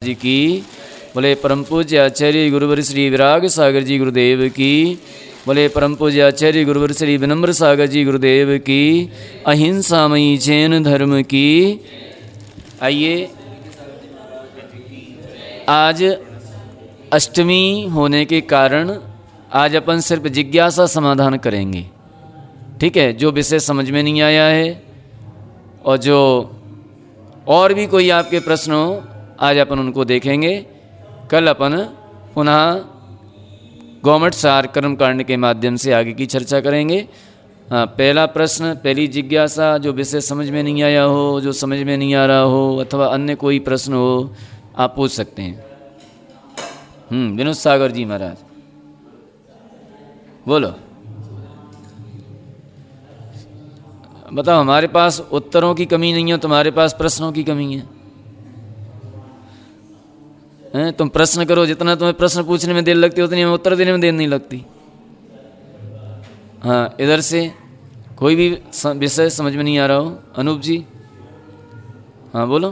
जी की। बोले परम पूज्य आचार्य गुरुवर श्री विराग सागर जी गुरुदेव की। बोले परम पूज्य आचार्य गुरुवर श्री विनम्र सागर जी गुरुदेव की। अहिंसामयी जैन धर्म की। आइए, आज अष्टमी होने के कारण आज अपन सिर्फ जिज्ञासा समाधान करेंगे। ठीक है, जो विषय समझ में नहीं आया है और जो और भी कोई आपके प्रश्न हो आज अपन उनको देखेंगे। कल अपन पुनः गौमठ सार कर्मकांड के माध्यम से आगे की चर्चा करेंगे। हाँ, पहला प्रश्न, पहली जिज्ञासा, जो विषय समझ में नहीं आया हो, जो समझ में नहीं आ रहा हो अथवा अन्य कोई प्रश्न हो आप पूछ सकते हैं। विनोद सागर जी महाराज बोलो। बताओ, हमारे पास उत्तरों की कमी नहीं है, तुम्हारे पास प्रश्नों की कमी है। तुम प्रश्न करो, जितना तुम्हें प्रश्न पूछने में देर लगती है उतनी हमें उत्तर देने में देर नहीं लगती। हाँ, इधर से कोई भी विषय समझ में नहीं आ रहा हो, अनूप जी। हाँ बोलो।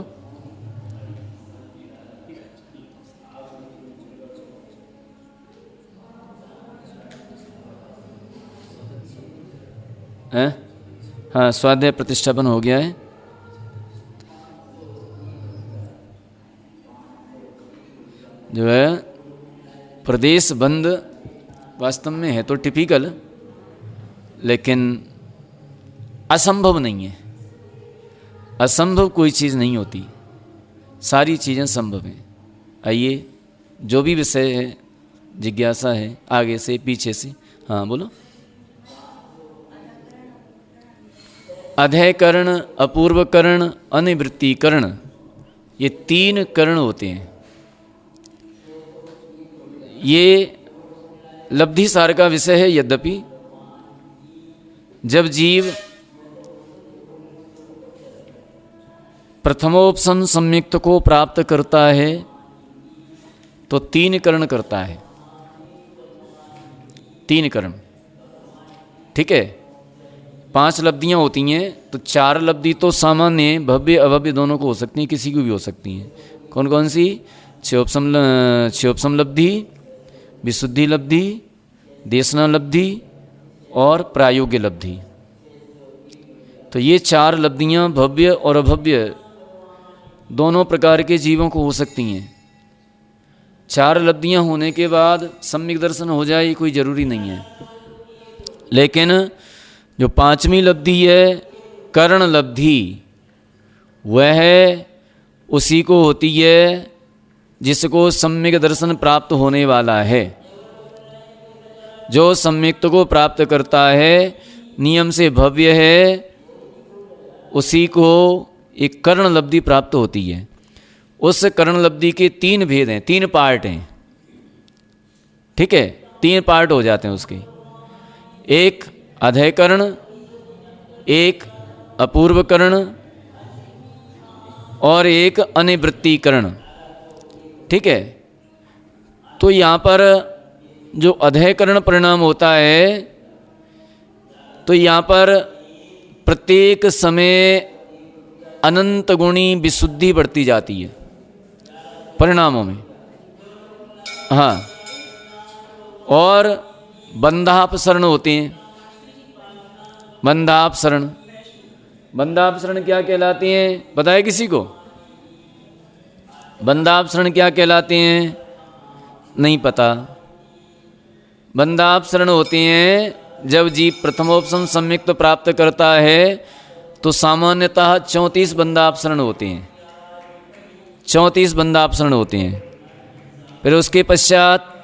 हैं? हाँ, स्वाध्याय प्रतिष्ठापन हो गया है। जो है प्रदेश बंद वास्तव में है तो टिपिकल, लेकिन असंभव नहीं है। असंभव कोई चीज़ नहीं होती, सारी चीज़ें संभव हैं। आइए, जो भी विषय है, जिज्ञासा है, आगे से पीछे से। हाँ बोलो। अधैकरण, अपूर्वकरण, अनिवृत्तिकरण, ये तीन करण होते हैं। ये लब्धि सार का विषय है। यद्यपि जब जीव प्रथमोपसन सम्युक्त को प्राप्त करता है तो तीन करण करता है। तीन करण, ठीक है। 5 लब्धियां होती हैं तो 4 लब्धि तो सामान्य भव्य अभव्य दोनों को हो सकती हैं, किसी को भी हो सकती हैं। कौन कौन सी? क्षयोपसम लब्धि, विशुद्धि लब्धि, देशना लब्धि और प्रायोग्य लब्धि। तो ये 4 लब्धियां भव्य और अभव्य दोनों प्रकार के जीवों को हो सकती हैं। 4 लब्धियां होने के बाद सम्यक दर्शन हो जाए ये कोई ज़रूरी नहीं है। लेकिन जो 5वीं लब्धि है करण लब्धि, वह उसी को होती है जिसको सम्यक दर्शन प्राप्त होने वाला है। जो सम्यक्त को प्राप्त करता है, नियम से भव्य है, उसी को एक कर्ण लब्धि प्राप्त होती है। उस कर्ण लब्धि के 3 भेद हैं, 3 पार्ट हैं। ठीक है, 3 पार्ट हो जाते हैं उसके। एक अधैकरण, एक अपूर्वकरण और एक अनिवृत्तिकरण। ठीक है, तो यहाँ पर जो अधैकरण परिणाम होता है तो यहाँ पर प्रत्येक समय अनंत गुणी विशुद्धि बढ़ती जाती है परिणामों में। हाँ, और बंधापसरण होते हैं। बंधापसरण, बंधापसरण क्या कहलाते हैं पता है किसी को? बंधापसरण क्या कहलाते हैं? नहीं पता। बंधापसरण होते हैं जब जीव प्रथमोपसम सम्यक्त प्राप्त करता है तो सामान्यतः 34 बंधापसरण होते हैं। 34 बंधापसरण होते हैं। फिर उसके पश्चात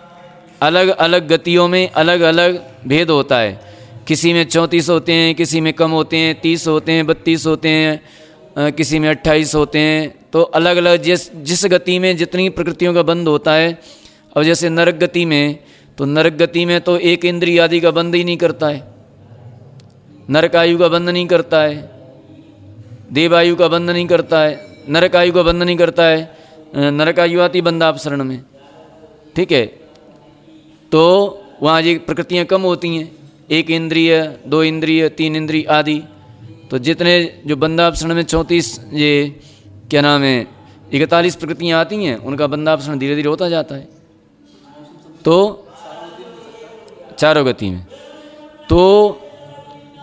अलग अलग गतियों में अलग अलग भेद होता है। किसी में 34 होते हैं, किसी में कम होते हैं, 30 होते हैं, 32 होते हैं, किसी में 28 होते हैं। तो अलग अलग जिस गति में जितनी प्रकृतियों का बंध होता है। और जैसे नरक गति में, तो नरक गति में तो एक इंद्रिय आदि का बंध ही नहीं करता है, नरक आयु का बंध नहीं करता है, देवायु का बंध नहीं करता है, नरक आयु का बंध नहीं करता है, नरक आयु आती बंधापसरण में। ठीक है, तो वहाँ ये प्रकृतियाँ कम होती हैं, 1 इंद्रिय, 2 इंद्रिय, 3 इंद्रिय आदि। तो जितने जो बंधापसरण में 34 ये क्या नाम है 41 प्रकृतियाँ आती हैं, उनका बंधापसरण धीरे धीरे होता जाता है। तो चारों गति में तो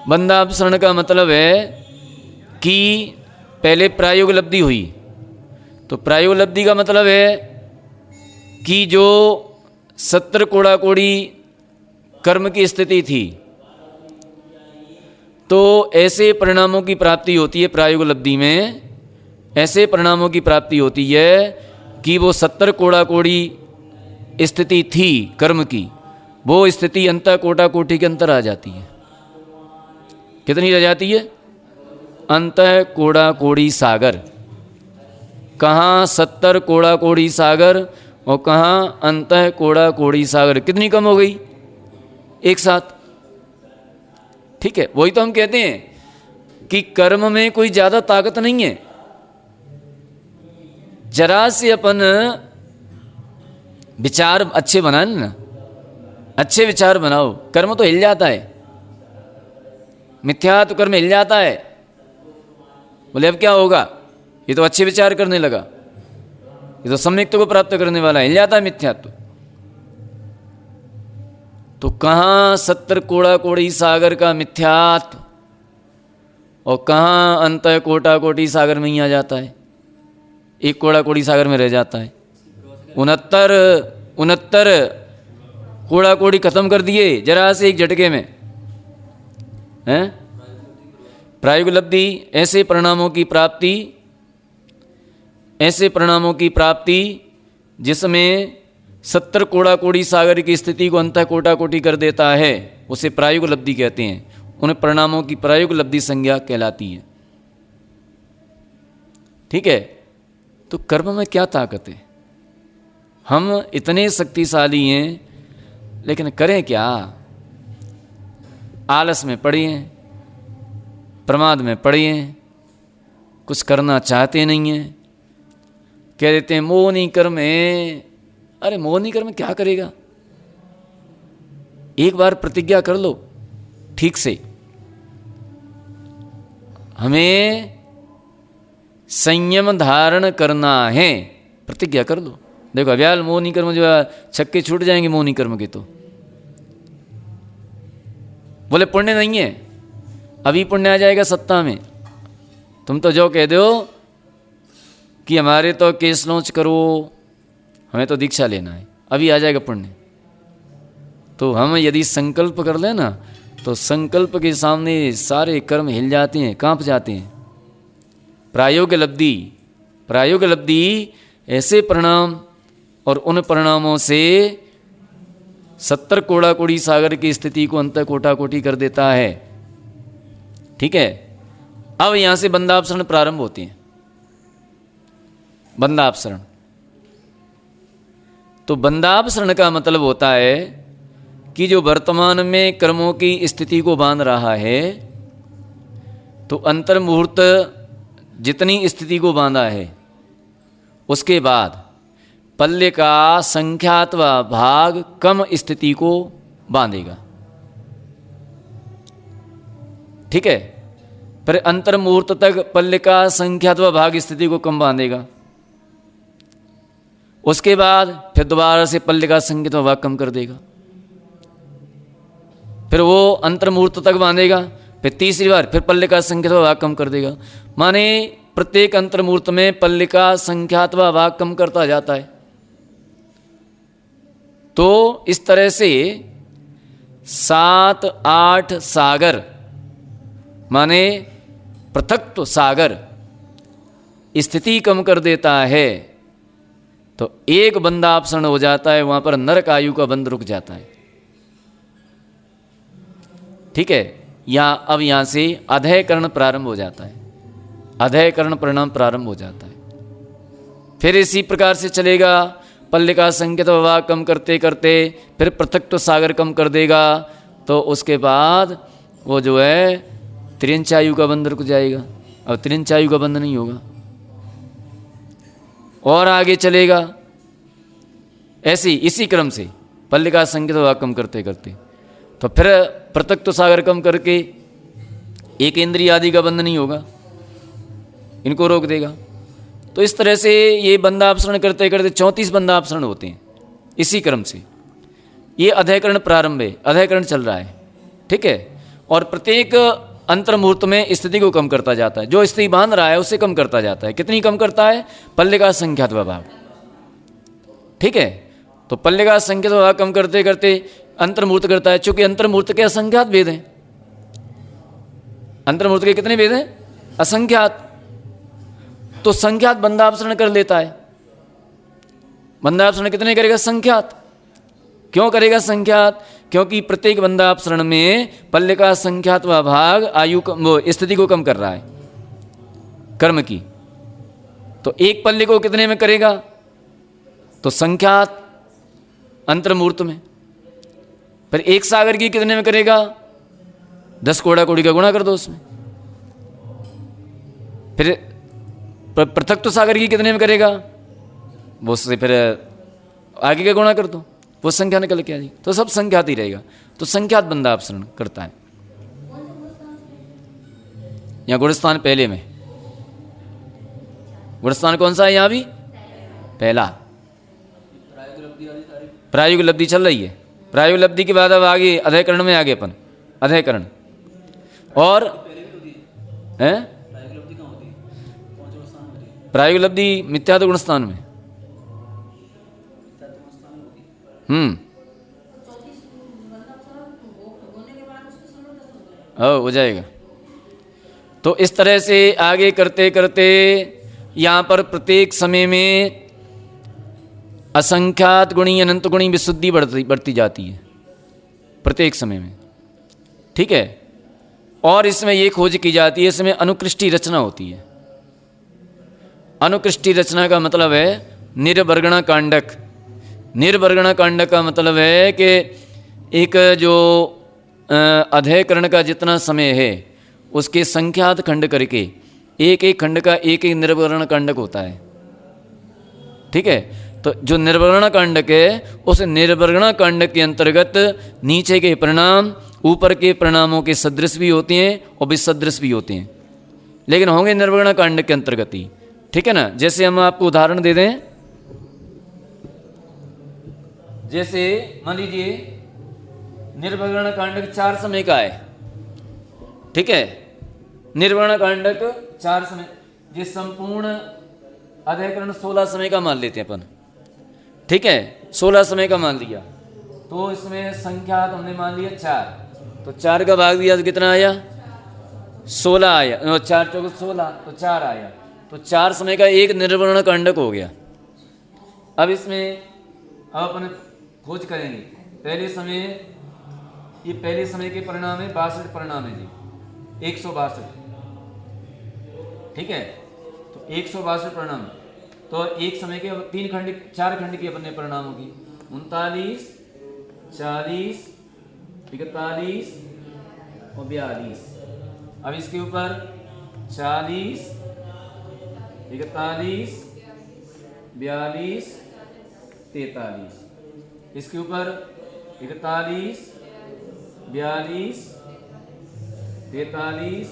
बंधापसरण का मतलब है कि पहले प्रायोग लब्धि हुई, तो प्रायोग लब्धि का मतलब है कि जो 70 कोड़ा कोड़ी कर्म की स्थिति थी, तो ऐसे परिणामों की प्राप्ति होती है प्रायोग लब्धि में, ऐसे परिणामों की प्राप्ति होती है कि वो 70 कोड़ा कोड़ी स्थिति थी कर्म की, वो स्थिति अंतः कोटा कोटि के अंतर आ जाती है। कितनी रह जाती है? अंतः कोड़ा कोड़ी सागर। कहाँ 70 कोड़ा कोड़ी सागर और कहाँ अंतः कोड़ा कोड़ी सागर, कितनी कम हो गई एक साथ। ठीक है, वही तो हम कहते हैं कि कर्म में कोई ज्यादा ताकत नहीं है। जरा से अपन विचार अच्छे बनाए ना, अच्छे विचार बनाओ, कर्म तो हिल जाता है, मिथ्या तो कर्म हिल जाता है। बोले अब क्या होगा, ये तो अच्छे विचार करने लगा, ये तो सम्यक्त्व को प्राप्त करने वाला, हिल जाता है मिथ्यात्व। तो कहाँ 70 कोड़ा कोड़ी सागर का मिथ्यात्व और कहाँ अंतः कोटा कोटि सागर में ही आ जाता है, एक कोड़ा कोड़ी सागर में रह जाता है। 69 कोड़ा कोड़ी खत्म कर दिए जरा से एक झटके में, हैं? प्रायोग लब्धि ऐसे परिणामों की प्राप्ति, ऐसे परिणामों की प्राप्ति जिसमें 70 कोड़ा कोड़ी सागर की स्थिति को अंतः कोटा कोटि कर देता है, उसे प्रायोग लब्धि कहते हैं। उन परिणामों की प्रायोग लब्धि संज्ञा कहलाती है। ठीक है, तो कर्म में क्या ताकत है? हम इतने शक्तिशाली हैं, लेकिन करें क्या? आलस में पड़े हैं, प्रमाद में पड़े हैं, कुछ करना चाहते नहीं हैं, कह देते हैं मोह नहीं कर्म है। अरे मोह नहीं कर्म क्या करेगा? एक बार प्रतिज्ञा कर लो ठीक से, हमें संयम धारण करना है, प्रतिज्ञा कर लो। देखो अव्याल मोह नहीं कर्म जो छक्के छूट जाएंगे मोह नहीं कर्म के, तो बोले पुण्य नहीं है, अभी पुण्य आ जाएगा सत्ता में। तुम तो जो कह दो कि हमारे तो केस लॉन्च करो, हमें तो दीक्षा लेना है, अभी आ जाएगा पुण्य। तो हम यदि संकल्प कर लें ना, तो संकल्प के सामने सारे कर्म हिल जाते हैं, कांप जाते हैं। प्रायोग लब्धि, प्रायोग लब्धि ऐसे परिणाम और उन परिणामों से 70 कोड़ा कोड़ी सागर की स्थिति को अंतः कोटा कोटि कर देता है। ठीक है, अब यहां से बंधापसरण प्रारंभ होते हैं। बंधापसरण, तो बंधापसरण का मतलब होता है कि जो वर्तमान में कर्मों की स्थिति को बांध रहा है, तो अंतर मुहूर्त जितनी स्थिति को बांधा है, उसके बाद पल्ले का संख्यात्वा भाग कम स्थिति को बांधेगा। ठीक है, फिर अंतर मुहूर्त तक पल्ले का संख्यात्वा भाग स्थिति को कम बांधेगा। उसके बाद फिर दोबारा से पल्ले का संख्यात्वा भाग कम कर देगा, फिर वो अंतर मुहूर्त तक बांधेगा, फिर तीसरी बार फिर पल्ले का संख्यात्वा भाग कम कर देगा। माने प्रत्येक अंतर मुहूर्त में पल्ले का संख्यात्वा भाग कम करता जाता है। तो इस तरह से 7 8 सागर माने पृथक्त्व सागर स्थिति कम कर देता है। तो एक बंधापसरण हो जाता है, वहां पर नरक आयु का बंध रुक जाता है। ठीक है, अब यहां से अधैकरण प्रारंभ हो जाता है, अधैकरण परिणाम प्रारंभ हो जाता है। फिर इसी प्रकार से चलेगा, पल्ले का संकेत भाग कम करते करते फिर पृथक्त्व सागर कम कर देगा। तो उसके बाद वो जो है त्रिंचायु का बंध रुक जाएगा, अब त्रिंचायु का बंध नहीं होगा। और आगे चलेगा ऐसी इसी क्रम से पल्ले का संकेत भाग कम करते करते, तो फिर पृथक्त्व सागर कम करके एक इंद्रिय आदि का बंध नहीं होगा, इनको रोक देगा। तो इस तरह से ये बंधापसरण करते करते 34 बंधापसरण होते हैं इसी क्रम से। ये अधैकरण प्रारंभ है, अधैकरण चल रहा है, ठीक है। और प्रत्येक अंतर मुहूर्त में स्थिति को कम करता जाता है, जो स्थिति बांध रहा है उसे कम करता जाता है। कितनी कम करता है? पल्ले का संख्यात विभाग, ठीक है। तो पल्ले का संख्यात विभाग कम करते करते अंतर मुहूर्त करता है। चूंकि अंतर मुहूर्त के असंख्यात भेद हैं, अंतर मुहूर्त के कितने भेद हैं? असंख्यात। तो संख्यात बंधापसरण कर लेता है। बंधापसरण कितने करेगा? संख्यात। क्यों करेगा संख्यात? क्योंकि प्रत्येक बंधापसरण में पल्ले का संख्यात भाग आयु स्थिति को कम कर रहा है कर्म की। तो एक पल्ले को कितने में करेगा? तो संख्यात अंतर मुहूर्त में। फिर एक सागर की कितने में करेगा? 10 कोड़ा कोड़ी का गुणा कर दो उसमें। फिर पृथक सागर की कितने में करेगा? वो उससे फिर आगे का गुणा कर दो, वो संख्या निकल के आ जाएगी। तो सब संख्यात ही रहेगा। तो संख्यात बंधापसरण करता है। यहाँ गुणस्थान पहले में, गुणस्थान कौन सा है? यहाँ भी पहला। प्रायोगिक लब्धि चल रही है। प्रायोगिक लब्धि के बाद अब आगे अधैकरण में आगे अपन अधैकरण और है प्रायोगिक लब्धि मिथ्यात्व गुणस्थान में। हो जाएगा। तो इस तरह से आगे करते करते यहाँ पर प्रत्येक समय में असंख्यात गुणी अनंत गुणी विशुद्धि बढ़ती जाती है प्रत्येक समय में, ठीक है। और इसमें ये खोज की जाती है, इसमें अनुकृष्टि रचना होती है। अनुकृष्टि रचना का मतलब है निर्वर्गणा कांडक। निर्वर्गणा कांडक का मतलब है कि एक जो अधैकरण का जितना समय है उसके संख्यात खंड करके एक एक खंड का एक एक निर्वर्गणा कांडक होता है, ठीक है। तो जो निर्वर्गणा कांडक है उस निर्वर्गणा कांडक के अंतर्गत नीचे के परिणाम ऊपर के परिणामों के सदृश भी होते हैं और विसदृश भी होते हैं, लेकिन होंगे निर्वर्गणा कांडक के अंतर्गत ही, ठीक है ना। जैसे हम आपको उदाहरण दे दें, जैसे मान लीजिए निर्वर्गणा कांडक 4 समय का है, ठीक है। निर्वर्गणा कांडक 4 समय, जिस संपूर्ण अधैकरण 16 समय का मान लेते हैं अपन, ठीक है। 16 समय का मान लिया तो इसमें संख्या तो हमने मान लिया 4, तो 4 का भाग दिया तो कितना आया? 16 आया। 4 चौके 16 तो 4 आया। तो 4 समय का एक निर्वर्गणा कांडक हो गया। अब इसमें अब अपन खोज करेंगे पहले समय, ये पहले समय के परिणाम है 62 परिणाम है जी, 162, ठीक है। तो 162 परिणाम, तो एक समय के 3 खंड 4 खंड की अपने परिणाम होगी 39, 40, 41 और 42। अब इसके ऊपर 40, 41, 42, 43, इसके ऊपर 41, 42, 43,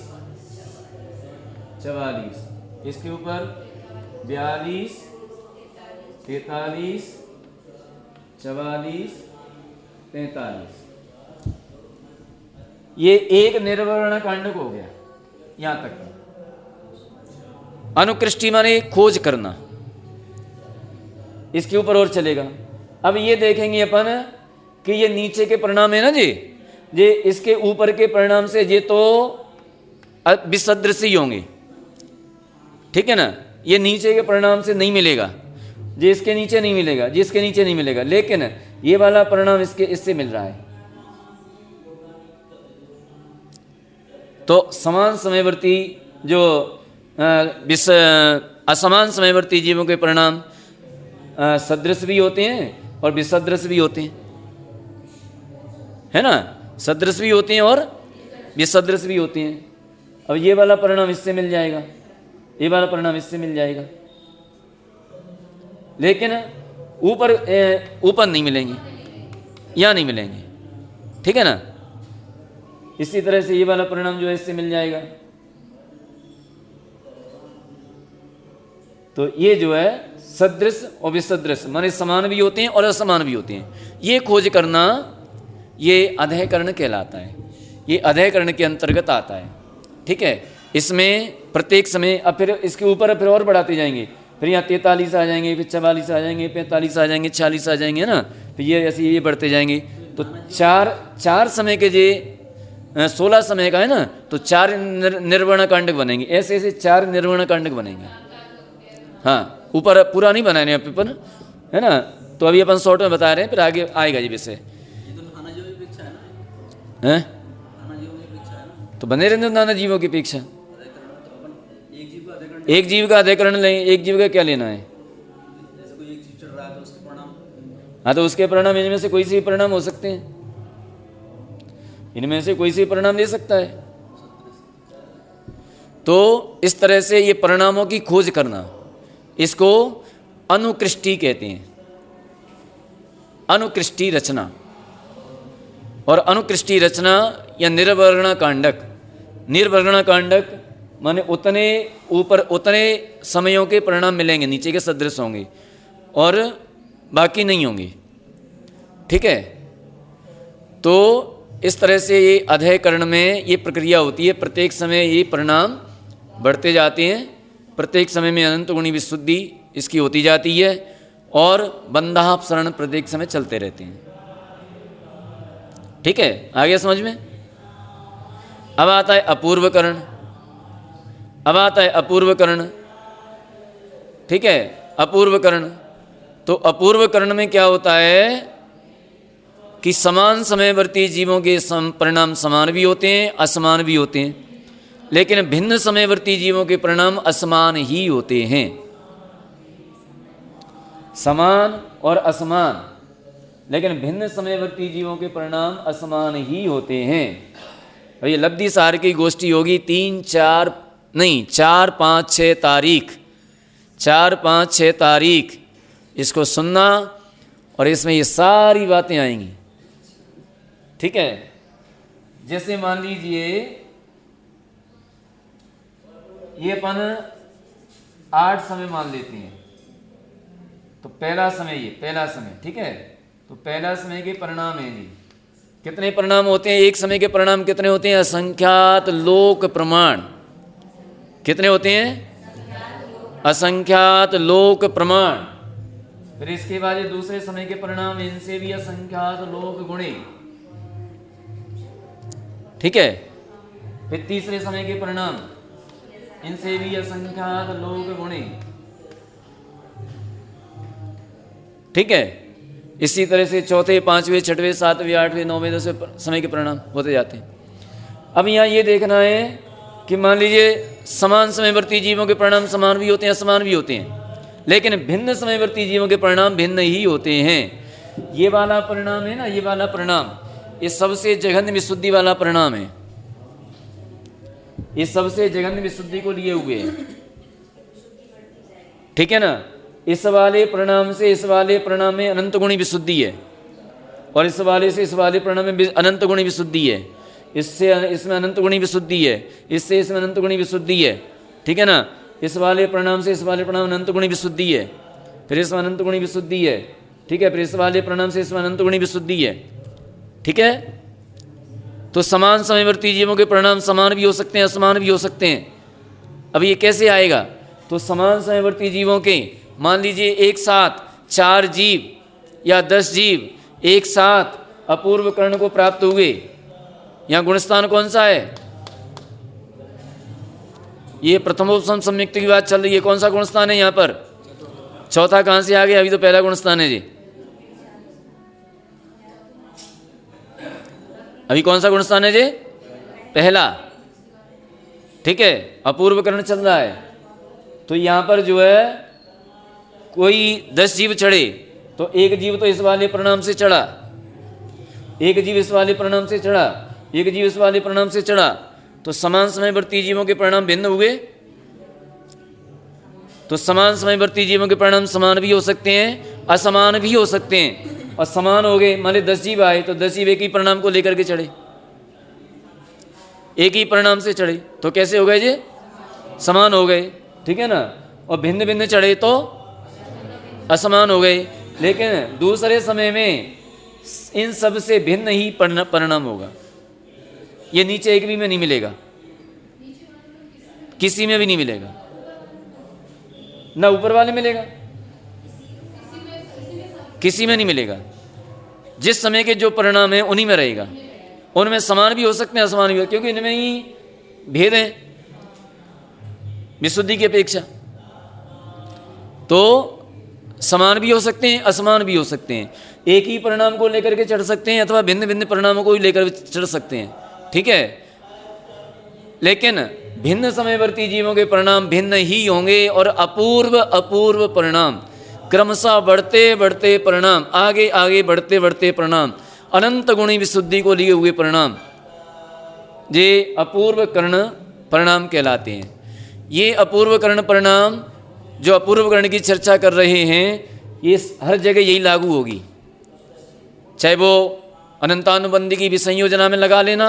44, इसके ऊपर 42, 43, 44, 43। ये एक निर्वर्गणा कांडक हो गया यहां तक। अनुकृष्टि माने खोज करना, इसके ऊपर और चलेगा। अब ये देखेंगे अपन कि ये नीचे के परिणाम है ना जी, ये इसके ऊपर के परिणाम से ये तो विसदृश ही होंगे, ठीक है ना। ये नीचे के परिणाम से नहीं मिलेगा, ये इसके नीचे नहीं मिलेगा, जिसके नीचे नहीं मिलेगा, लेकिन ये वाला परिणाम इससे मिल रहा है। तो समान समयवर्ती जो असमान समयवर्ती जीवों के परिणाम सदृश भी होते हैं और विसदृश भी होते हैं, है ना। सदृश भी होते हैं और विसदृश भी होते हैं। अब ये वाला परिणाम इससे मिल जाएगा, ये वाला परिणाम इससे मिल जाएगा, लेकिन ऊपर नहीं मिलेंगे, यहाँ नहीं मिलेंगे, ठीक है ना। इसी तरह से ये वाला परिणाम जो है इससे मिल जाएगा, तो ये जो है सदृश और विसदृश माने समान भी होते हैं और असमान भी होते हैं। ये खोज करना ये अध्ययकरण कहलाता है, ये अध्ययकरण के अंतर्गत आता है। ठीक है, इसमें प्रत्येक समय अब फिर इसके ऊपर फिर और बढ़ाते जाएंगे, फिर यहाँ 43 आ जाएंगे, फिर 44 आ जाएंगे, 45 आ जाएंगे, 46 आ जाएंगे, है ना। फिर ये ऐसे ये बढ़ते जाएंगे। तो चार समय के जे 16 समय का है ना, तो 4 निर्वर्ण कांडक बनेंगे, ऐसे ऐसे 4 निर्वर्ण कांडक बनेंगे। हाँ, ऊपर पूरा नहीं बनाने पेपर, है ना। तो अभी अपन शॉर्ट में बता रहे हैं, फिर आगे आएगा जी विषय। हैं तो बने रहते नाना जीवों की अपेक्षा। एक जीव का अध्ययकरण लें, एक जीव का क्या लेना है। हाँ, तो उसके परिणाम इनमें से कोई से परिणाम हो सकते हैं, इनमें से कोई से परिणाम ले सकता है। तो इस तरह से ये परिणामों की खोज करना, इसको अनुकृष्टि कहते हैं, अनुकृष्टि रचना। और अनुकृष्टि रचना या निर्वर्ण कांडक, निर्वर्ण कांडक माने उतने ऊपर उतने समयों के परिणाम मिलेंगे, नीचे के सदृश होंगे और बाकी नहीं होंगे। ठीक है, तो इस तरह से ये अध्ययकरण में ये प्रक्रिया होती है। प्रत्येक समय ये परिणाम बढ़ते जाते हैं, प्रत्येक समय में अनंत गुणी विशुद्धि इसकी होती जाती है और बंधापसरण प्रत्येक समय चलते रहते हैं। ठीक है, आगे समझ में। अब आता है अपूर्वकरण, अब आता है अपूर्वकरण। ठीक है, अपूर्वकरण। तो अपूर्वकरण में क्या होता है कि समान समयवर्ती जीवों के परिणाम समान भी होते हैं, असमान भी होते हैं, लेकिन भिन्न समयवर्ती जीवों के परिणाम असमान ही होते हैं। समान और असमान, लेकिन भिन्न समयवर्ती जीवों के परिणाम असमान ही होते हैं। और ये लब्धि सार की गोष्ठी होगी 4, 5, 6 तारीख, 4, 5, 6 तारीख इसको सुनना और इसमें ये सारी बातें आएंगी। ठीक है, जैसे मान लीजिए ये अपन 8 समय मान लेते हैं, तो पहला समय, ये पहला समय। ठीक है, तो पहला समय के परिणाम है जी, कितने परिणाम होते हैं। एक समय के परिणाम कितने होते हैं, असंख्यात लोक प्रमाण। कितने होते हैं, असंख्यात लोक प्रमाण। फिर इसके बाद ये दूसरे समय के परिणाम, इनसे भी असंख्यात लोक गुणे। ठीक है, फिर तीसरे समय के परिणाम, इनसे भी असंख्यात लोक गुणे। ठीक है, इसी तरह से चौथे, 5वें, 6वें, 7वें, 8वें, 9वें, 10वें समय के परिणाम होते जाते हैं। अब यहाँ ये देखना है कि मान लीजिए समान समयवर्ती जीवों के परिणाम समान भी होते हैं, असमान भी होते हैं, लेकिन भिन्न समयवर्ती जीवों के परिणाम भिन्न ही होते हैं। ये वाला परिणाम है ना, ये वाला परिणाम, ये सबसे जघन्य विशुद्धि वाला परिणाम है, ये सबसे जघन्य विशुद्धि को लिए हुए है। ठीक है ना, इस वाले परिणाम से इस वाले परिणाम में अनंत गुणी विशुद्धि है, और इस वाले से इस वाले परिणाम में अनंत गुणी विशुद्धि है, इससे इसमें अनंत गुणी विशुद्धि है, इससे इसमें अनंत गुणी विशुद्धि है। ठीक है ना, इस वाले परिणाम से इस वाले परिणाम अनंत गुणी विशुद्धि है, फिर इसमें अनंत गुणी विशुद्धि है। ठीक है, फिर इस वाले परिणाम से इसमें अनंत गुणी विशुद्धि है। ठीक है, तो समान समयवर्ती जीवों के परिणाम समान भी हो सकते हैं, असमान भी हो सकते हैं। अब ये कैसे आएगा, तो समान समयवर्ती जीवों के मान लीजिए एक साथ 4 जीव या 10 जीव एक साथ अपूर्व कर्ण को प्राप्त हुए। यहाँ गुणस्थान कौन सा है, ये प्रथमोपसम संयुक्त की बात चल रही है। कौन सा गुणस्थान है यहाँ पर, चौथा कहाँ से आ गया, अभी तो पहला गुणस्थान है जी। अभी कौन सा गुणस्थान है जी, पहला। ठीक है, अपूर्व कर्ण चल रहा है। तो यहाँ पर जो है कोई 10 जीव चढ़े, तो एक जीव तो इस वाले परिणाम से चढ़ा, एक जीव इस वाले परिणाम से चढ़ा, एक जीव इस वाले परिणाम से चढ़ा, तो समान समयवर्ती जीवों के परिणाम भिन्न हुए। तो समान समयवर्ती जीवों के परिणाम समान भी हो सकते हैं, असमान भी हो सकते हैं। और समान हो गए, मान ली 10 जीव आए, तो 10 जीव एक ही परिणाम को लेकर के चढ़े, एक ही परिणाम से चढ़े, तो कैसे हो गए जी, समान हो गए। ठीक है ना, और भिन्न भिन्न चढ़े तो असमान हो गए। लेकिन दूसरे समय में इन सब से भिन्न ही परिणाम होगा। ये नीचे एक भी में नहीं मिलेगा, किसी में भी नहीं मिलेगा, ना ऊपर वाले मिलेगा, किसी में नहीं मिलेगा। जिस समय के जो परिणाम है उन्हीं में रहेगा। उनमें समान भी हो सकते हैं, असमान भी हो, क्योंकि इनमें ही भेद है विशुद्धि की अपेक्षा। तो समान भी हो सकते हैं, असमान भी हो सकते हैं। एक ही परिणाम को लेकर के चढ़ सकते हैं अथवा भिन्न भिन्न परिणामों को ही लेकर चढ़ सकते हैं, ठीक है। लेकिन भिन्न समयवर्ती जीवों के परिणाम भिन्न ही होंगे और अपूर्व अपूर्व परिणाम, क्रमशः बढ़ते बढ़ते परिणाम, आगे आगे बढ़ते बढ़ते परिणाम, अनंत गुणी विशुद्धि को लिए हुए परिणाम, ये अपूर्व कर्ण परिणाम कहलाते हैं। ये अपूर्व कर्ण परिणाम जो अपूर्व कर्ण की चर्चा कर रहे हैं, ये हर जगह यही लागू होगी। चाहे वो अनंतानुबंधी की विसंयोजना में लगा लेना,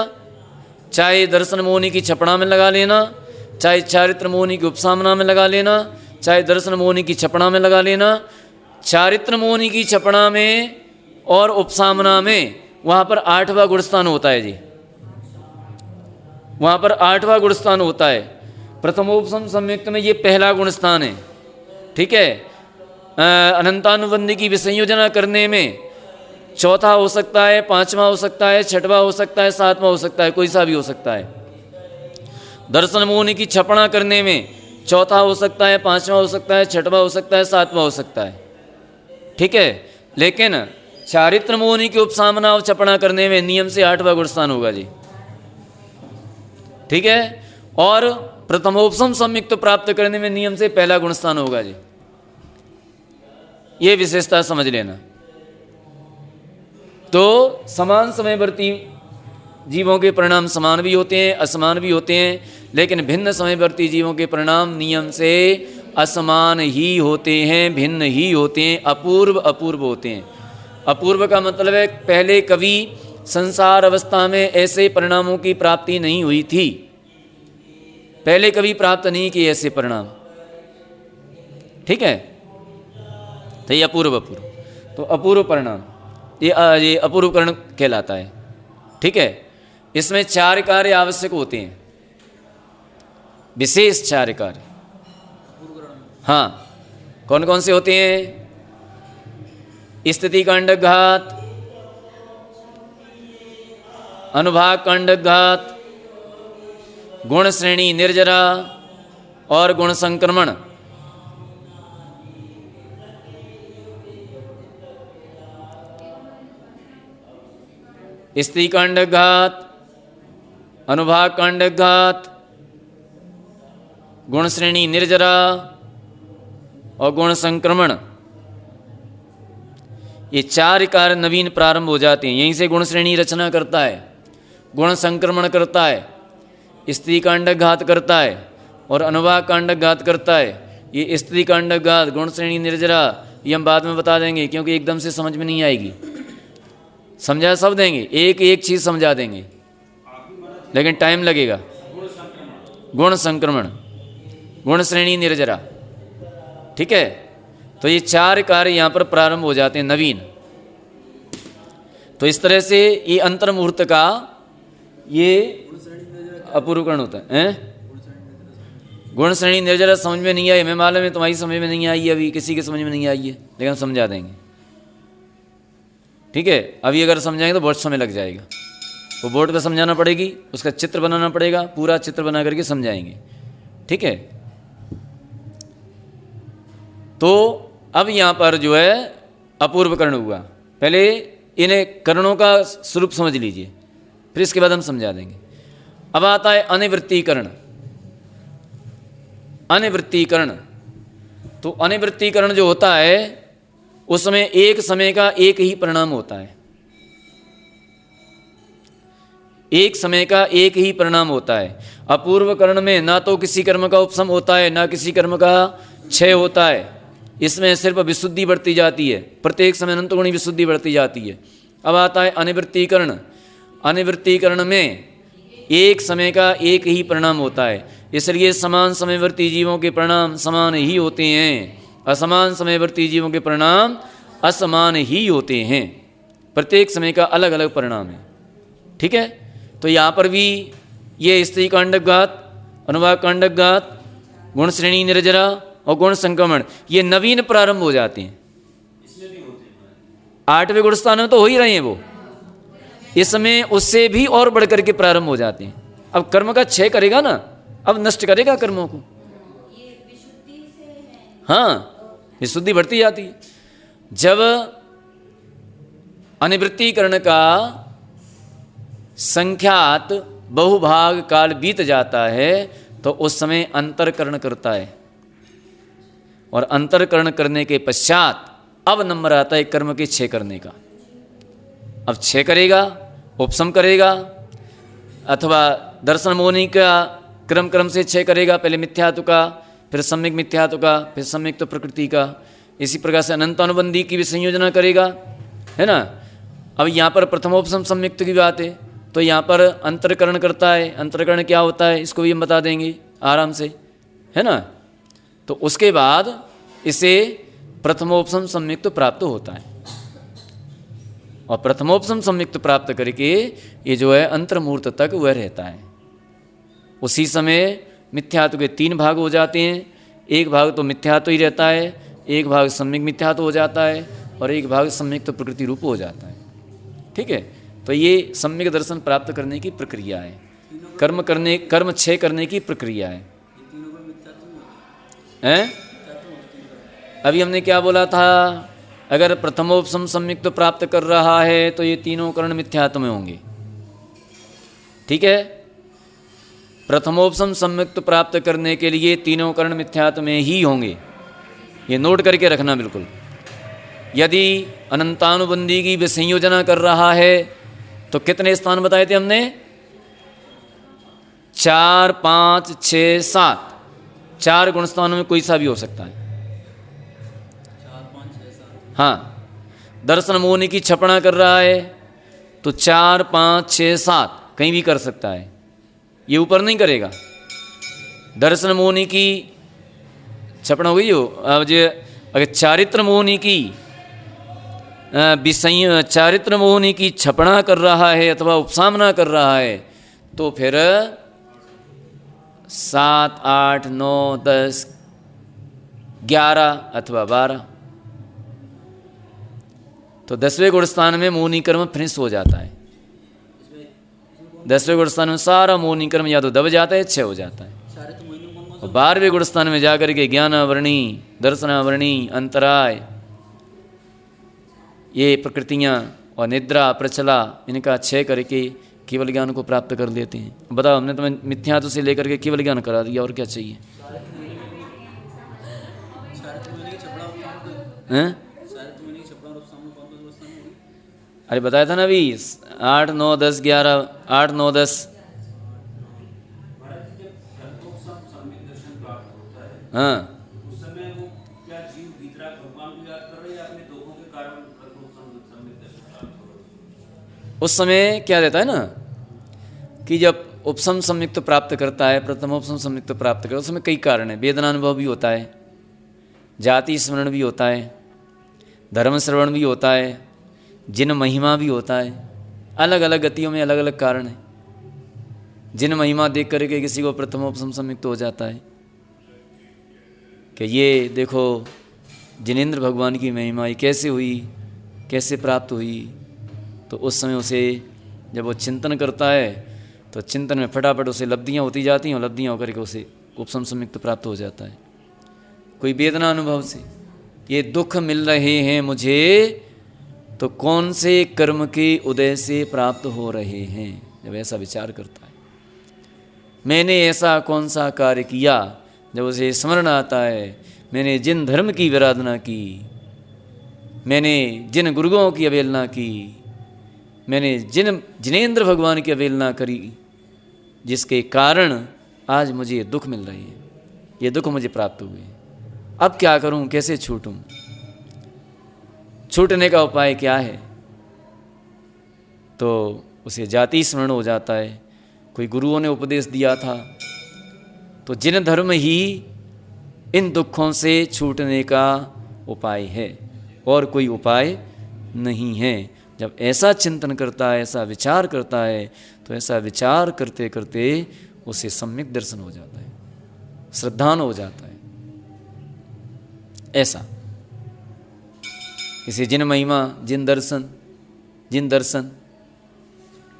चाहे दर्शन मोहनी की छपड़ा में लगा लेना, चाहे चारित्र मोहनी की उपसामना में लगा लेना, चाहे दर्शन मोहनी की छपड़ा में लगा लेना। चारित्र मोहनी की छपड़ा में और उपसामना में वहाँ पर 8वां गुणस्थान होता है जी, वहाँ पर 8वां गुणस्थान होता है। प्रथमोपसम संयुक्त में ये पहला गुणस्थान है, ठीक है। अनंतानुबंधी की विसंयोजना करने में चौथा हो सकता है, 5वां हो सकता है, 6वां हो सकता है, 7वां हो सकता है, कोई सा भी हो सकता है। दर्शन मोहनी की छपड़ा करने में चौथा हो सकता है, 5वां हो सकता है, 6वां हो सकता है, 7वां हो सकता है, ठीक है। लेकिन चारित्र मोहनी की उपसामना और छपड़ा करने में नियम से 8वां गुणस्थान होगा जी, ठीक है। और प्रथमोपसम संयुक्त प्राप्त करने में नियम से पहला गुणस्थान होगा जी। ये विशेषता समझ लेना। तो समान समयवर्ती जीवों के परिणाम समान भी होते हैं, असमान भी होते हैं, लेकिन भिन्न समयवर्ती जीवों के परिणाम नियम से असमान ही होते हैं, भिन्न ही होते हैं, अपूर्व अपूर्व होते हैं। अपूर्व का मतलब है पहले कभी संसार अवस्था में ऐसे परिणामों की प्राप्ति नहीं हुई थी, पहले कभी प्राप्त नहीं किए ऐसे परिणाम, ठीक है। तो ये अपूर्व अपूर्व, तो अपूर्व परिणाम ये अपूर्व कर्ण कहलाता है, ठीक है। इसमें 4 कार्य आवश्यक होते हैं, विशेष 4 कार्य। हाँ, कौन कौन से होते हैं? स्थिति कांडघात, अनुभाग कांडघात, गुण श्रेणी निर्जरा और गुण संक्रमण। स्त्री कांडघात, अनुभाग कांडघात, गुण श्रेणी निर्जरा और गुण संक्रमण, ये 4 कार्य नवीन प्रारंभ हो जाते हैं। यहीं से गुण श्रेणी रचना करता है, गुण संक्रमण करता है, स्त्री कांडघात करता है और अनुभाग कांडघात करता है। ये स्त्री कांडघात, गुण श्रेणी निर्जरा, ये हम बाद में बता देंगे, क्योंकि एकदम से समझ में नहीं आएगी। समझा सब देंगे, एक एक चीज़ समझा देंगे, लेकिन टाइम लगेगा। गुण संक्रमण, गुण श्रेणी निर्जरा, ठीक है। तो ये 4 कार्य यहाँ पर प्रारंभ हो जाते हैं नवीन। तो इस तरह से ये अंतर मुहूर्त का ये अपूर्वकरण होता है। गुण श्रेणी निर्जरा समझ में नहीं आई, मैं मालूम है तुम्हारी समझ में नहीं आई, अभी किसी के समझ में नहीं आई है, लेकिन हम समझा देंगे, ठीक है। अभी अगर समझाएंगे तो बहुत समय लग जाएगा, वो बोर्ड पे समझाना पड़ेगी, उसका चित्र बनाना पड़ेगा, पूरा चित्र बना करके समझाएंगे, ठीक है। तो अब यहाँ पर जो है अपूर्व कर्ण हुआ। पहले इन्हें कर्णों का स्वरूप समझ लीजिए, फिर इसके बाद हम समझा देंगे। अब आता है अनिवृत्तीकरण। अनिवृत्तीकरण, तो अनिवृत्तीकरण जो होता है उसमें एक समय का एक ही परिणाम होता है, एक समय का एक ही परिणाम होता है। अपूर्व कर्ण में ना तो किसी कर्म का उपशम होता है, ना किसी कर्म का क्षय होता है। इसमें सिर्फ विशुद्धि बढ़ती जाती है, प्रत्येक समय अनंत गुणी विशुद्धि बढ़ती जाती है। अब आता है अनिवृत्तीकरण। अनिवृत्तीकरण में एक समय का एक ही परिणाम होता है, इसलिए समान समयवर्ती जीवों के परिणाम समान ही होते हैं, असमान समयवर्ती जीवों के परिणाम असमान ही होते हैं। प्रत्येक समय का अलग अलग परिणाम है। ठीक है, तो यहाँ पर भी ये स्त्री कांडकघात, अनुवाद कांडकघात, गुण श्रेणी निर्जरा और गुण संक्रमण ये नवीन प्रारंभ हो जाते हैं। 8वें गुण स्थान में तो हो ही रहे हैं वो, इसमें उससे भी और बढ़कर के प्रारंभ हो जाते हैं। अब कर्म का क्षय करेगा ना, अब नष्ट करेगा कर्मों को। हाँ, विशुद्धि बढ़ती जाती है। जब अनिवृत्तिकरण का संख्यात बहुभाग काल बीत जाता है तो उस समय अंतरकरण करता है, और अंतरकरण करने के पश्चात अब नंबर आता है कर्म के क्षय करने का। अब क्षय करेगा, उपशम करेगा, अथवा दर्शन मोहनी का क्रम क्रम से क्षय करेगा। पहले मिथ्यात्व का, फिर सम्यक मिथ्यात्व का, फिर सम्यक तो प्रकृति का। इसी प्रकार से अनंतानुबंधी की भी संयोजना करेगा, है ना। अब यहाँ पर प्रथमोपशम सम्यक्त की बात है, तो यहाँ पर अंतरकरण करता है। अंतरकरण क्या होता है इसको भी हम बता देंगे आराम से, है ना। तो उसके बाद इसे प्रथमोपशम सम्यक्त प्राप्त होता है, और प्रथमोपशम सम्यक्त प्राप्त करके ये जो है अंतर्मूर्त तक वह रहता है। उसी समय मिथ्यात्व के 3 भाग हो जाते हैं। एक भाग तो मिथ्यात्व ही रहता है, एक भाग सम्यक मिथ्यात्व हो जाता है, और एक भाग सम्यक तो प्रकृति रूप हो जाता है। ठीक है, तो ये सम्यक दर्शन प्राप्त करने की प्रक्रिया है, कर्म क्षय करने की प्रक्रिया है। हैं? अभी हमने क्या बोला था, अगर प्रथमोपशम सम्यक्त प्राप्त कर रहा है तो ये तीनों कर्ण मिथ्यात्व में होंगे। ठीक है, प्रथमोपशम सम्यक्त प्राप्त करने के लिए तीनों कर्ण मिथ्यात्व में ही होंगे, ये नोट करके रखना बिल्कुल। यदि अनंतानुबंधी की विसंयोजना कर रहा है तो कितने स्थान बताए थे हमने? 4, 5, 6, 7, 4 गुण स्थानों में कोई सा भी हो सकता है। हाँ, दर्शन मोहनी की छपना कर रहा है तो 4, 5, 6, 7 कहीं भी कर सकता है, ये ऊपर नहीं करेगा। दर्शन मोहनी की छपना हो गई हो। अब जो अगर चारित्र मोहनी की चारित्र मोहनी की छपना कर रहा है अथवा उपसामना कर रहा है तो फिर 7, 8, 9, 10, 11 अथवा 12, तो 10वें गुण स्थान में मोहनी कर्म फिनिश हो जाता है। 10वें गुण स्थान में सारा मोहनी कर्म या तो दब जाता है, क्षय हो जाता है। और 12वें गुण स्थान में जाकर के ज्ञानावरणी, दर्शनावरणी, अंतराय, ये प्रकृतियाँ और निद्रा, प्रचला, इनका क्षय करके केवल ज्ञान को प्राप्त कर लेते हैं। बताओ, हमने तुम्हें मिथ्यात्व से लेकर के केवल ज्ञान करा दिया, और क्या चाहिए? हैं? अरे बताया था ना अभी, 8, 9, 10, 11, 8, 9, 10। हाँ, उस समय क्या रहता है ना कि जब उपशम सम्यक्त प्राप्त करता है, प्रथमोपशम सम्यक्त प्राप्त करता है, उसमें कई कारण है। वेदनानुभव भी होता है, जाति स्मरण भी होता है, धर्म श्रवण भी होता है, जिन महिमा भी होता है। अलग अलग गतियों में अलग अलग कारण है। जिन महिमा देख करके किसी को प्रथमोपशम सम्यक्त हो जाता है कि ये देखो जिनेंद्र भगवान की महिमा ये कैसे हुई, कैसे प्राप्त हुई। तो उस समय उसे जब वो चिंतन करता है तो चिंतन में फटाफट उसे लब्धियाँ होती जाती हैं, और लब्धियाँ होकर के उसे उपशम सम्यक्त प्राप्त हो जाता है। कोई वेदना अनुभव से ये दुख मिल रहे हैं मुझे, तो कौन से कर्म के उदय से प्राप्त हो रहे हैं, जब ऐसा विचार करता है। मैंने ऐसा कौन सा कार्य किया, जब उसे स्मरण आता है मैंने जिन धर्म की विराधना की, मैंने जिन गुरुओं की अवहेलना की, मैंने जिनेंद्र भगवान की अवहेलना करी, जिसके कारण आज मुझे ये दुख मिल रहे हैं, ये दुख मुझे प्राप्त हुए। अब क्या करूं, कैसे छूटूं? छूटने का उपाय क्या है? तो उसे जाति स्मरण हो जाता है। कोई गुरुओं ने उपदेश दिया था तो जिन धर्म ही इन दुखों से छूटने का उपाय है, और कोई उपाय नहीं है। जब ऐसा चिंतन करता है, ऐसा विचार करता है, तो ऐसा विचार करते करते उसे सम्यक दर्शन हो जाता है, श्रद्धान हो जाता है। ऐसा इसे जिन महिमा जिन दर्शन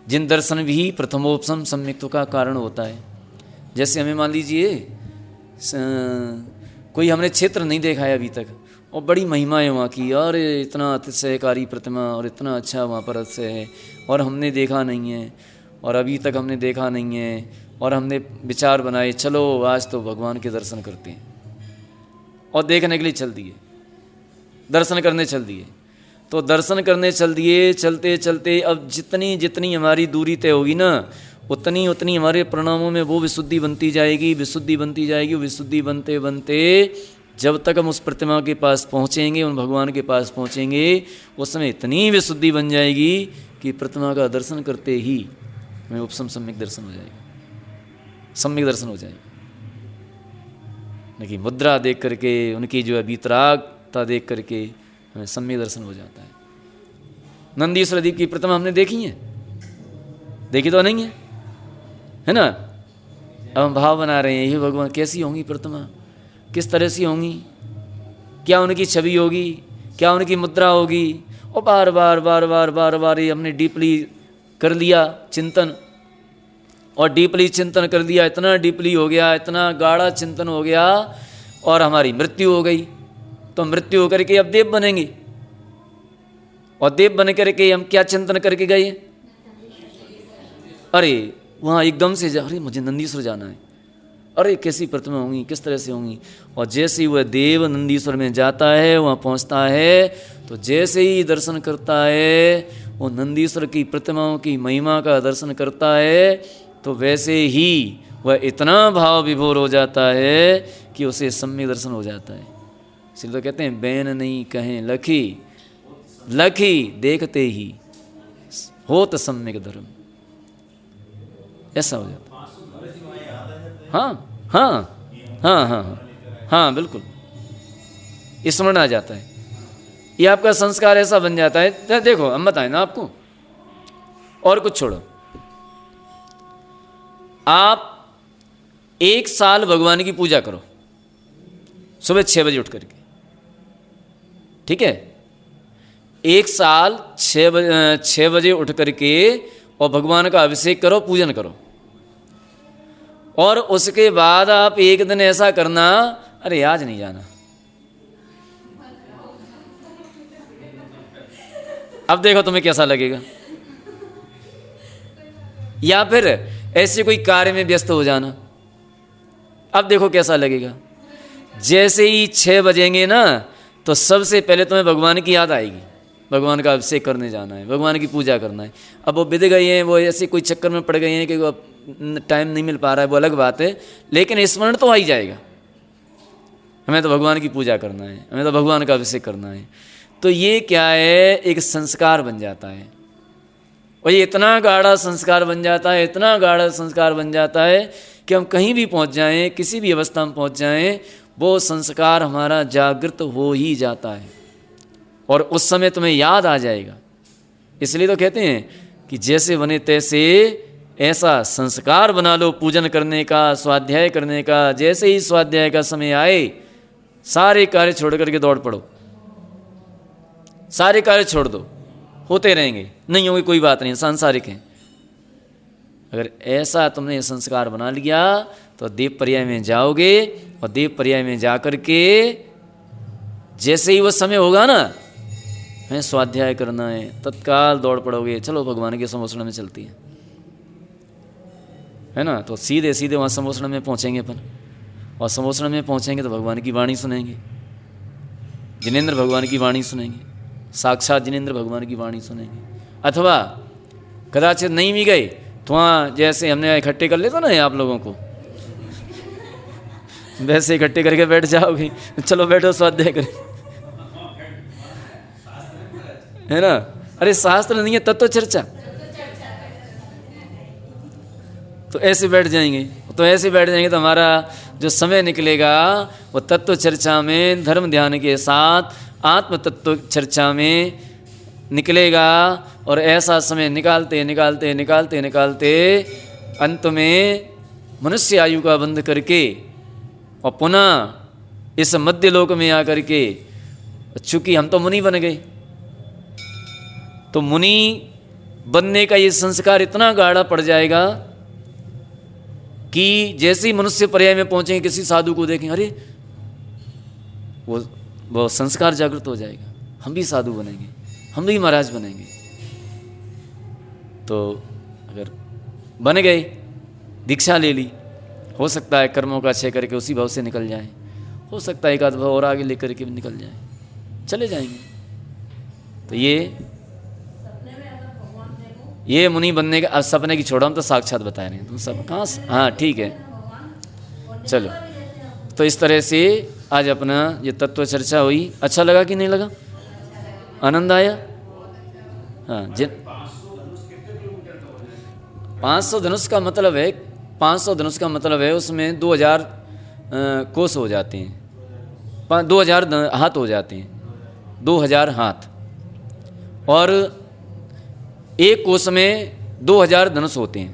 जिन दर्शन भी प्रथमोपसम सम्यक्त्व का कारण होता है। जैसे हमें मान लीजिए कोई हमने क्षेत्र नहीं देखा है अभी तक, और बड़ी महिमा है वहाँ की, और इतना अतिशयकारी प्रतिमा और इतना अच्छा वहाँ पर अतिशय है, और हमने देखा नहीं है, और अभी तक हमने देखा नहीं है, और हमने विचार बनाए चलो आज तो भगवान के दर्शन करते हैं, और देखने के लिए चल दिए, दर्शन करने चल दिए। तो दर्शन करने चल दिए, चलते चलते अब जितनी जितनी हमारी दूरी तय होगी ना, उतनी उतनी हमारे परिणामों में वो विशुद्धि बनती जाएगी, विशुद्धि बनती जाएगी। विशुद्धि बनते बनते जब तक हम उस प्रतिमा के पास पहुँचेंगे, उन भगवान के पास पहुँचेंगे, उस समय इतनी विशुद्धि बन जाएगी कि प्रतिमा का दर्शन करते ही हमें उपसम सम्यक दर्शन हो जाएगा, सम्यक दर्शन हो जाएगा। उनकी मुद्रा देख करके, उनकी जो है वीतरागता देख करके हमें सम्यक दर्शन हो जाता है। नंदीश्वर दीप की प्रतिमा हमने देखी है, देखी तो नहीं है ना। अब हम भाव बना रहे हैं, ये भगवान कैसी होंगी प्रतिमा, किस तरह से होंगी, क्या उनकी छवि होगी, क्या उनकी मुद्रा होगी, और बार बार बार बार बार बार ये हमने डीपली कर लिया चिंतन, और डीपली चिंतन कर दिया, इतना डीपली हो गया, इतना गाढ़ा चिंतन हो गया, और हमारी मृत्यु हो गई। तो मृत्यु होकर के अब देव बनेंगे, और देव बन करके हम क्या चिंतन करके गए, अरे वहाँ एकदम से अरे मुझे नंदीश्वर जाना है, अरे कैसी प्रतिमा होंगी, किस तरह से होंगी। और जैसे ही वह देव नंदीश्वर में जाता है, वहाँ पहुँचता है, तो जैसे ही दर्शन करता है, वो नंदीश्वर की प्रतिमाओं की महिमा का दर्शन करता है, तो वैसे ही वह इतना भाव विभोर हो जाता है कि उसे सम्यक दर्शन हो जाता है। इसलिए तो कहते हैं बैन नहीं कहें लखी, लखी देखते ही होत सम्यक धर्म, ऐसा हो जाता है। हाँ हाँ हाँ हाँ हाँ बिल्कुल, स्मरण आ जाता है, ये आपका संस्कार ऐसा बन जाता है। देखो हम बताएं ना आपको, और कुछ छोड़ो, आप 1 साल भगवान की पूजा करो सुबह 6 बजे उठ करके, ठीक है। 1 साल 6 बजे उठ करके और भगवान का अभिषेक करो, पूजन करो, और उसके बाद आप एक दिन ऐसा करना, अरे आज नहीं जाना, अब देखो तुम्हें कैसा लगेगा। या फिर ऐसे कोई कार्य में व्यस्त हो जाना, अब देखो कैसा लगेगा। जैसे ही 6 बजेंगे ना, तो सबसे पहले तुम्हें भगवान की याद आएगी, भगवान का अभिषेक करने जाना है, भगवान की पूजा करना है। अब वो विद गए हैं, वो ऐसे कोई चक्कर में पड़ गए हैं कि वो टाइम नहीं मिल पा रहा है, वो अलग बात है, लेकिन स्मरण तो आ ही जाएगा, हमें तो भगवान की पूजा करना है, हमें तो भगवान का अभिषेक करना है। तो ये क्या है, एक संस्कार बन जाता है, और ये इतना गाढ़ा संस्कार बन जाता है, इतना गाढ़ा संस्कार बन जाता है कि हम कहीं भी पहुंच जाएं, किसी भी अवस्था में पहुंच जाएं, वो संस्कार हमारा जागृत हो ही जाता है, और उस समय तुम्हें याद आ जाएगा। इसलिए तो कहते हैं कि जैसे बने तैसे ऐसा संस्कार बना लो पूजन करने का, स्वाध्याय करने का। जैसे ही स्वाध्याय का समय आए, सारे कार्य छोड़ करके दौड़ पड़ो, सारे कार्य छोड़ दो, होते रहेंगे, नहीं होंगे कोई बात नहीं, सांसारिक हैं। अगर ऐसा तुमने संस्कार बना लिया तो देव पर्याय में जाओगे, और देव पर्याय में जा करके जैसे ही वो समय होगा ना, हमें स्वाध्याय करना है, तत्काल दौड़ पड़ोगे, चलो भगवान के समोसण में चलती है ना। तो सीधे सीधे वहाँ समोसण में पहुँचेंगे अपन, और समोसण में पहुँचेंगे तो भगवान की वाणी सुनेंगे, जिनेंद्र भगवान की वाणी सुनेंगे, साक्षात जिनेंद्र भगवान की वाणी सुनेंगे। अथवा कदाचित नहीं भी गए तो वहाँ जैसे हमने इकट्ठे कर लेते ना आप लोगों को, वैसे इकट्ठे करके बैठ जाओगे, चलो बैठो स्वाध्याय करें, है ना। अरे शास्त्र नहीं है तत्व चर्चा, तो ऐसे बैठ जाएंगे तो ऐसे बैठ जाएंगे तो हमारा जो समय निकलेगा वो तत्व चर्चा में, धर्म ध्यान के साथ आत्म तत्व चर्चा में निकलेगा। और ऐसा समय निकालते निकालते निकालते निकालते अंत में मनुष्य आयु का बंध करके और पुनः इस मध्य लोक में आकर के, चूंकि हम तो मुनि बन गए, तो मुनि बनने का ये संस्कार इतना गाढ़ा पड़ जाएगा कि जैसे ही मनुष्य पर्याय में पहुंचेंगे, किसी साधु को देखें, अरे वो संस्कार जागृत हो जाएगा, हम भी साधु बनेंगे, हम भी महाराज बनेंगे। तो अगर बन गए, दीक्षा ले ली, हो सकता है कर्मों का क्षय करके उसी भाव से निकल जाए, हो सकता है एक आध भाव और आगे लेकर के निकल जाए, चले जाएंगे। तो ये मुनि बनने का, अब सपने की छोड़ो, हम तो साक्षात बता रहे हैं, तुम सब कहाँ। हाँ ठीक है, चलो। तो इस तरह से आज अपना ये तत्व चर्चा हुई। अच्छा लगा कि नहीं लगा? आनंद आया? हाँ। 500 धनुष का मतलब है, 500 धनुष का मतलब है उसमें 2000 कोस हो जाते हैं, 2000 हाथ हो जाते हैं, 2000 हाथ। और एक कोस में 2000 धनुष होते हैं,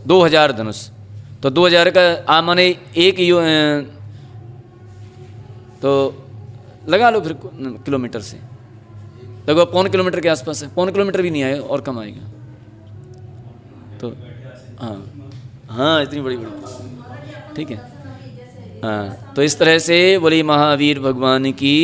2000 धनुष। तो 2000 का माने एक तो लगा लो फिर किलोमीटर से, लगभग 1.25 किलोमीटर के आसपास है, 1.25 किलोमीटर भी नहीं आएगा और कम आएगा। तो हाँ इतनी बड़ी ठीक है। हाँ, तो इस तरह से बोली महावीर भगवान की